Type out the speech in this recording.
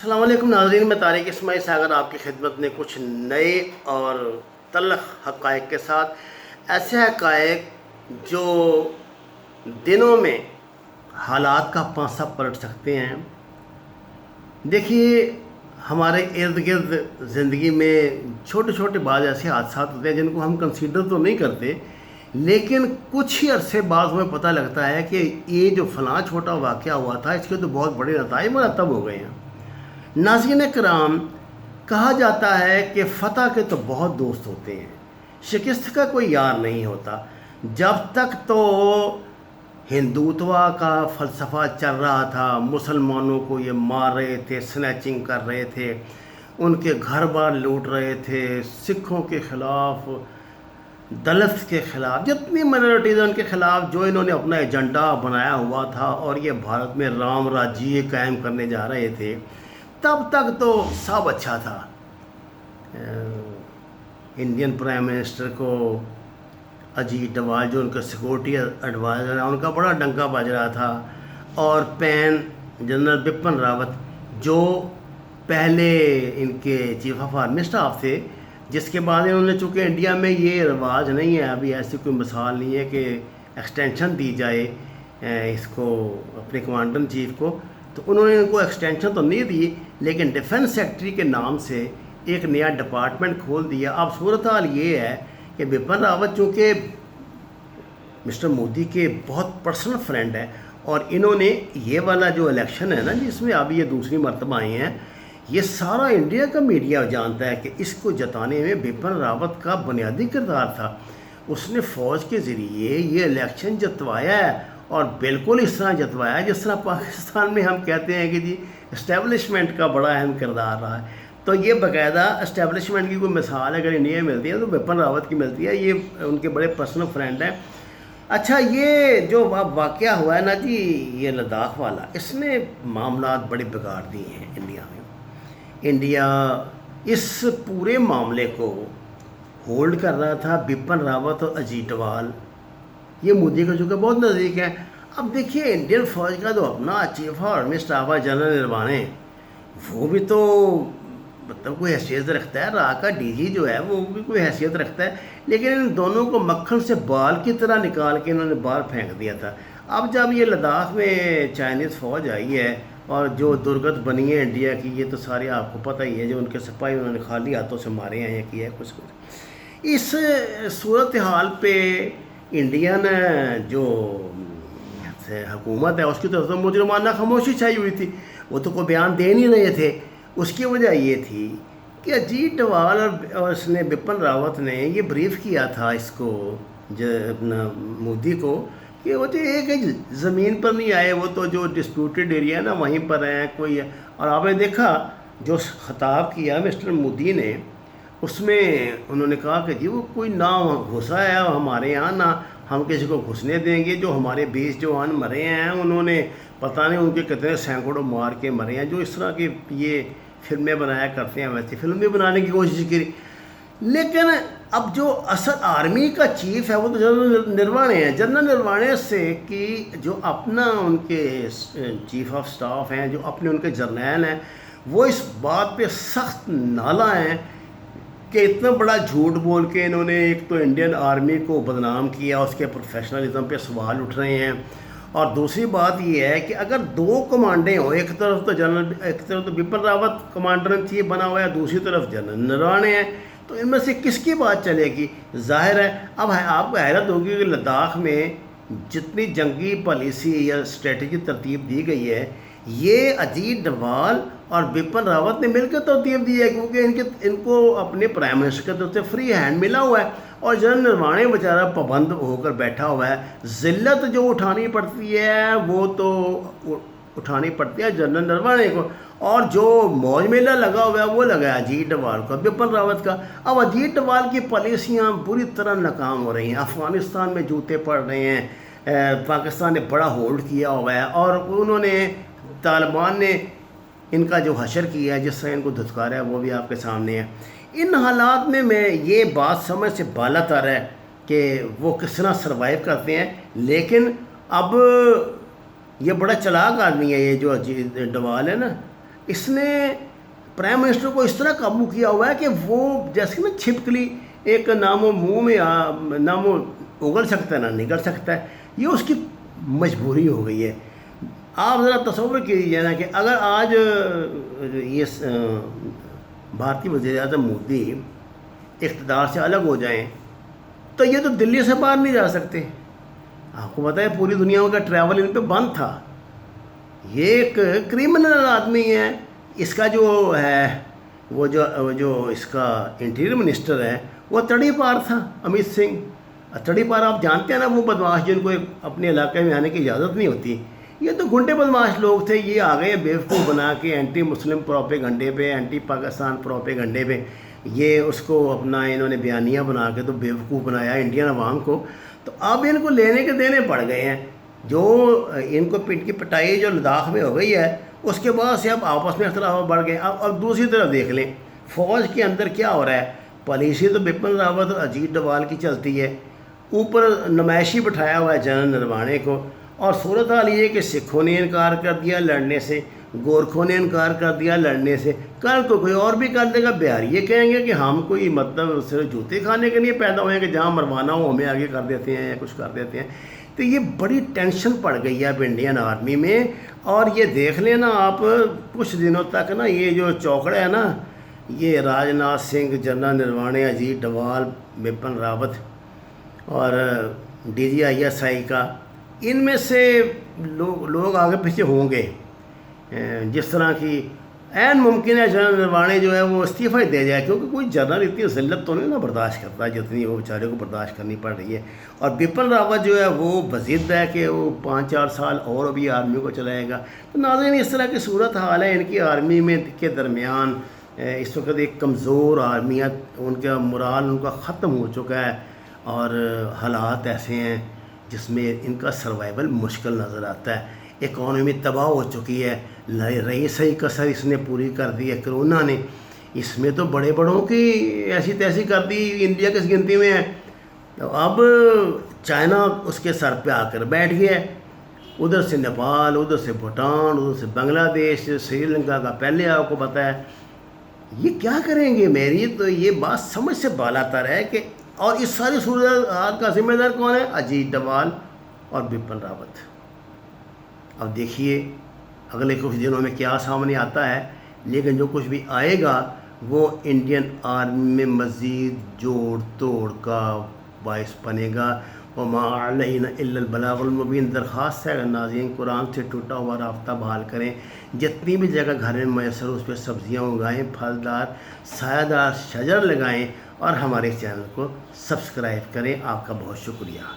السلام علیکم ناظرین، میں طارق اسماعیل ساگر آپ کی خدمت میں کچھ نئے اور تلخ حقائق کے ساتھ، ایسے حقائق جو دنوں میں حالات کا پانسا پلٹ سکتے ہیں۔ دیکھیے، ہمارے ارد گرد زندگی میں چھوٹے چھوٹے بعض ایسے حادثات ہوتے ہیں جن کو ہم کنسیڈر تو نہیں کرتے، لیکن کچھ ہی عرصے بعد ہمیں پتہ لگتا ہے کہ یہ جو فلاں چھوٹا واقعہ ہوا تھا اس کے تو بہت بڑے نتائج مرتب ہو گئے ہیں۔ ناظرین کرام، کہا جاتا ہے کہ فتح کے تو بہت دوست ہوتے ہیں، شکست کا کوئی یار نہیں ہوتا۔ جب تک تو ہندوتوا کا فلسفہ چل رہا تھا، مسلمانوں کو یہ مار رہے تھے، سنیچنگ کر رہے تھے، ان کے گھر بار لوٹ رہے تھے، سکھوں کے خلاف، دلت کے خلاف، جتنی مائنورٹیز ہیں ان کے خلاف جو انہوں نے اپنا ایجنڈا بنایا ہوا تھا اور یہ بھارت میں رام راجیہ قائم کرنے جا رہے تھے، تب تک تو سب اچھا تھا۔ انڈین پرائم منسٹر کو اجیت ڈوال جو ان کا سیکورٹی ایڈوائزر ہے، ان کا بڑا ڈنکا بج رہا تھا، اور پین جنرل بپن راوت جو پہلے ان کے چیف آف آرمی اسٹاف تھے، جس کے بعد انہوں نے، چونکہ انڈیا میں یہ رواج نہیں ہے، ابھی ایسی کوئی مثال نہیں ہے کہ ایکسٹینشن دی جائے اس کو، اپنے کمانڈر ان چیف کو، تو انہوں نے ان کو ایکسٹینشن تو نہیں دی، لیکن ڈیفنس سیکٹری کے نام سے ایک نیا ڈپارٹمنٹ کھول دیا۔ اب صورتحال یہ ہے کہ بپن راوت چونکہ مسٹر مودی کے بہت پرسنل فرینڈ ہے، اور انہوں نے یہ والا جو الیکشن ہے نا جس میں ابھی یہ دوسری مرتبہ آئے ہیں، یہ سارا انڈیا کا میڈیا جانتا ہے کہ اس کو جتانے میں بپن راوت کا بنیادی کردار تھا۔ اس نے فوج کے ذریعے یہ الیکشن جتوایا ہے، اور بالکل اس طرح جتوایا ہے جس طرح پاکستان میں ہم کہتے ہیں کہ جی اسٹیبلشمنٹ کا بڑا اہم کردار رہا ہے۔ تو یہ باقاعدہ اسٹیبلشمنٹ کی کوئی مثال اگر انڈیا میں ملتی ہے تو بپن راوت کی ملتی ہے، یہ ان کے بڑے پرسنل فرینڈ ہیں۔ اچھا، یہ جو اب واقعہ ہوا ہے نا جی، یہ لداخ والا، اس نے معاملات بڑے بگاڑ دیے ہیں انڈیا میں۔ انڈیا اس پورے معاملے کو ہولڈ کر رہا تھا بپن راوت اور اجیت ڈوال، یہ مودی کا چونکہ بہت نزدیک ہے۔ اب دیکھیے، انڈین فوج کا جو اپنا چیف آرمی اسٹاف ہے جنرل نروانے، وہ بھی تو مطلب کوئی حیثیت رکھتا ہے، راہ کا ڈی جی جو ہے وہ بھی کوئی حیثیت رکھتا ہے، لیکن ان دونوں کو مکھن سے بال کی طرح نکال کے انہوں نے باہر پھینک دیا تھا۔ اب جب یہ لداخ میں چائنیز فوج آئی ہے اور جو درگت بنی ہے انڈیا کی، یہ تو سارے آپ کو پتہ ہی ہے، جو ان کے سپاہی انہوں نے خالی ہاتھوں سے مارے ہیں یا کیا ہے کچھ۔ اس صورتحال پہ انڈین جو حکومت ہے اس کی طرف سے مجرمانہ خاموشی چھائی ہوئی تھی، وہ تو کوئی بیان دے نہیں رہے تھے۔ اس کی وجہ یہ تھی کہ اجیت ڈوال اور اس نے بپن راوت نے یہ بریف کیا تھا اس کو، اپنا مودی کو، کہ وہ تو ایک زمین پر نہیں آئے، وہ تو جو ڈسپیوٹیڈ ایریا ہے نا وہیں پر ہیں کوئی۔ اور آپ نے دیکھا جو خطاب کیا مسٹر مودی نے، اس میں انہوں نے کہا کہ جی وہ کوئی نہ گھسا ہے ہمارے یہاں، نہ ہم کسی کو گھسنے دیں گے۔ جو ہمارے 20 جوان مرے ہیں انہوں نے پتہ نہیں ان کے کتنے سینکڑوں مار کے مرے ہیں۔ جو اس طرح کی یہ فلمیں بنایا کرتے ہیں ویسی فلم بھی بنانے کی کوشش کی، لیکن اب جو اصل آرمی کا چیف ہے وہ تو جنرل نروانے ہیں۔ جنرل نروانے سے کہ جو اپنا ان کے چیف آف سٹاف ہیں، جو اپنے ان کے جرنیل ہیں، وہ اس بات پہ سخت نالاں ہیں کہ اتنا بڑا جھوٹ بول کے انہوں نے ایک تو انڈین آرمی کو بدنام کیا، اس کے پروفیشنلزم پہ سوال اٹھ رہے ہیں، اور دوسری بات یہ ہے کہ اگر دو کمانڈیں ہوں، ایک طرف تو Bipin Rawat commander in chief بنا ہوا ہے، دوسری طرف جنرل نروانے ہیں، تو ان میں سے کس کی بات چلے گی؟ ظاہر ہے اب آپ کو حیرت ہوگی کہ لداخ میں جتنی جنگی پالیسی یا اسٹریٹجی ترتیب دی گئی ہے، یہ اجیت ڈوال اور بپن راوت نے مل کے ترتیب دی ہے، کیونکہ ان کو اپنے پرائم منسٹر کی طرف سے فری ہینڈ ملا ہوا ہے، اور جنرل نروانے بیچارہ پابند ہو کر بیٹھا ہوا ہے۔ ذلت جو اٹھانی پڑتی ہے وہ تو اٹھانی پڑتی ہے جنرل نروانے کو، اور جو موج میلہ لگا ہوا ہے وہ لگا ہے اجیت ڈوال کا، بپن راوت کا۔ اب اجیت ڈوال کی پالیسیاں بری طرح ناکام ہو رہی ہیں، افغانستان میں جوتے پڑ رہے ہیں، پاکستان نے بڑا ہولڈ کیا ہوا ہے، اور انہوں نے طالبان نے ان کا جو حشر کیا ہے، جس طرح ان کو دھتکارا ہے، وہ بھی آپ کے سامنے ہے۔ ان حالات میں یہ بات سمجھ سے بالا تر ہے کہ وہ کس طرح سروائیو کرتے ہیں، لیکن اب یہ بڑا چلاک آدمی ہے یہ جو اجیت ڈوال ہے نا، اس نے پرائم منسٹر کو اس طرح قابو کیا ہوا ہے کہ وہ جیسے نا چھپکلی ایک نام و منہ میں نام و اگل سکتا ہے نہ نگل سکتا ہے، یہ اس کی مجبوری ہو گئی ہے۔ آپ ذرا تصور کیجیے نا کہ اگر آج یہ بھارتی وزیر اعظم مودی اقتدار سے الگ ہو جائیں تو یہ تو دلی سے باہر نہیں جا سکتے۔ آپ کو پتہ ہے پوری دنیا کا ٹریول ان پہ بند تھا۔ یہ ایک کریمنل آدمی ہے، اس کا جو ہے وہ جو اس کا انٹیریئر منسٹر ہے وہ تڑی پار تھا، امیت سنگھ۔ تڑی پار آپ جانتے ہیں نا، وہ بدماش جن کو اپنے علاقے میں آنے کی اجازت نہیں ہوتی، یہ تو گنڈے بدماش لوگ تھے۔ یہ آ گئے بیوقوف بنا کے اینٹی مسلم پروپیگنڈے پہ، اینٹی پاکستان پروپیگنڈے پہ، یہ اس کو اپنا انہوں نے بیانیہ بنا کے تو بیوقوف بنایا انڈین عوام کو۔ تو اب ان کو لینے کے دینے پڑ گئے ہیں، جو ان کو پٹ کی پٹائی جو لداخ میں ہو گئی ہے، اس کے بعد سے اب آپس میں اختلاف بڑھ گئے۔ اب دوسری طرف دیکھ لیں فوج کے اندر کیا ہو رہا ہے۔ پالیسی تو بپن راوت اور اجیت ڈوال کی چلتی ہے، اوپر نمائشی بٹھایا ہوا ہے جنرل نروانے کو، اور صورتحال یہ کہ سکھوں نے انکار کر دیا لڑنے سے، گورکھوں نے انکار کر دیا لڑنے سے، کل کو کوئی اور بھی کر دے گا۔ بہار یہ کہیں گے کہ ہم کوئی مطلب صرف جوتے کھانے کے لیے پیدا ہوئے ہیں کہ جہاں مروانا ہو ہمیں آگے کر دیتے ہیں یا کچھ کر دیتے ہیں۔ تو یہ بڑی ٹینشن پڑ گئی ہے اب انڈین آرمی میں۔ اور یہ دیکھ لیں نا آپ، کچھ دنوں تک نا یہ جو چوکڑا ہے نا، یہ راجناتھ سنگھ، جنرل نروانے، اجیت ڈوال، بپن راوت اور D G I S I کا، ان میں سے لوگ آگے پیچھے ہوں گے۔ جس طرح کی عین ممکن ہے جنرل نروانے جو ہے وہ استعفیٰ دے جائے، کیونکہ کوئی جنرل اتنی ذلت تو نہیں نا برداشت کرتا جتنی وہ بیچارے کو برداشت کرنی پڑ رہی ہے۔ اور بپن راوت جو ہے وہ بضد ہے کہ وہ 5-4 سال اور ابھی آرمی کو چلائے گا۔ تو ناظرین اس طرح کی صورت حال ہے ان کی آرمی میں کے درمیان۔ اس وقت ایک کمزور آرمیت، ان کا مرال ان کا ختم ہو چکا ہے، اور حالات ایسے ہیں جس میں ان کا سروائیول مشکل نظر آتا ہے۔ اکانومی تباہ ہو چکی ہے، رہی صحیح کسر اس نے پوری کر دی ہے کرونا نے۔ اس میں تو بڑے بڑوں کی ایسی تیسی کر دی، انڈیا کس گنتی میں ہے۔ تو اب چائنا اس کے سر پہ آ کر بیٹھ گیا ہے، ادھر سے نیپال، ادھر سے بھوٹان، ادھر سے بنگلہ دیش، سری لنکا کا پہلے آپ کو پتہ ہے۔ یہ کیا کریں گے؟ میری تو یہ بات سمجھ سے بالا تر ہے کہ، اور اس ساری صورتحال کا ذمہ دار کون ہے؟ اجیت ڈوال اور بپن راوت۔ اب دیکھیے اگلے کچھ دنوں میں کیا سامنے آتا ہے، لیکن جو کچھ بھی آئے گا وہ انڈین آرمی میں مزید جوڑ توڑ کا باعث بنے گا۔ وما علینا الا البلاغ المبین۔ درخواست ہے ناظرین قرآن سے ٹوٹا ہوا رابطہ بحال کریں، جتنی بھی جگہ گھر میں میسر اس پہ سبزیاں اگائیں، پھلدار سایہ دار شجر لگائیں، اور ہمارے چینل کو سبسکرائب کریں۔ آپ کا بہت شکریہ۔